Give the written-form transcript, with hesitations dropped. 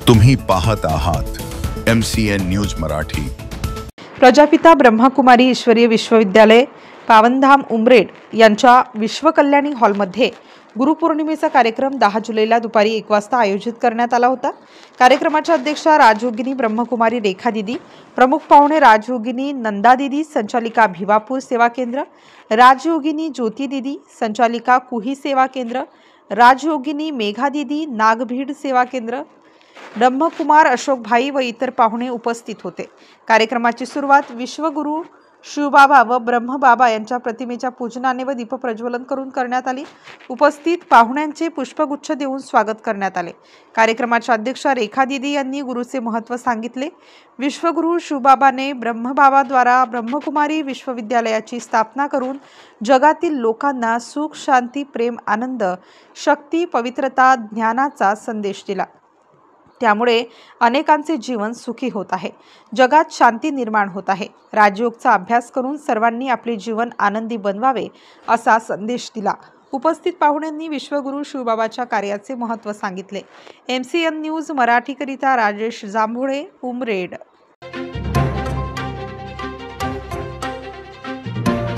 तुम्ही पाहत आहात MCN न्यूज मराठी। प्रजापिता ब्रह्मकुमारी ईश्वरीय विश्वविद्यालय पावनधाम उमरेड यांच्या विश्वकल्याणी हॉलमध्ये गुरुपौर्णिमेचा कार्यक्रम 10 जुलैला दुपारी 1 वाजता आयोजित करण्यात आला होता। कार्यक्रमाच्या अध्यक्षा राजयोगिनी ब्रह्मकुमारी रेखा दीदी, प्रमुख पाहुणे राजयोगिनी नंदा दीदी, संचालिका भिवापूर सेवा केंद्र, राजयोगिनी ज्योती दीदी, संचालिका कुही सेवा केंद्र, राजयोगिनी मेघा दीदी, नागभीड सेवा केंद्र, ब्रह्मकुमार अशोक भाई व इतर पाहुणे उपस्थित होते। कार्यक्रमाची सुरुवात विश्वगुरु शिवबाबा व ब्रह्मबाबा यांच्या प्रतिमेच्या पूजनाने व दीपप्रज्वलन करून करण्यात आली। उपस्थित पाहुण्यांचे पुष्पगुच्छ देऊन स्वागत करण्यात आले। कार्यक्रमाच्या अध्यक्षा रेखा दीदी यांनी गुरुचे महत्त्व सांगितले। विश्वगुरु शिवबाबाने ब्रह्मबाबाद्वारा ब्रह्मकुमारी विश्वविद्यालयाची स्थापना करून जगातील लोकांना सुख, शांती, प्रेम, आनंद, शक्ती, पवित्रता, ज्ञानाचा संदेश दिला। त्यामुळे अनेकांचे जीवन सुखी होत आहे, जगात शांती निर्माण होत आहे। राजयोगचा अभ्यास करून सर्वांनी आपले जीवन आनंदी बनवावे असा संदेश दिला। उपस्थित पाहुण्यांनी विश्वगुरु शिवबाबाच्या कार्याचे महत्त्व सांगितले। MCN न्यूज मराठीकरिता राजेश जांभुळे, उमरेड।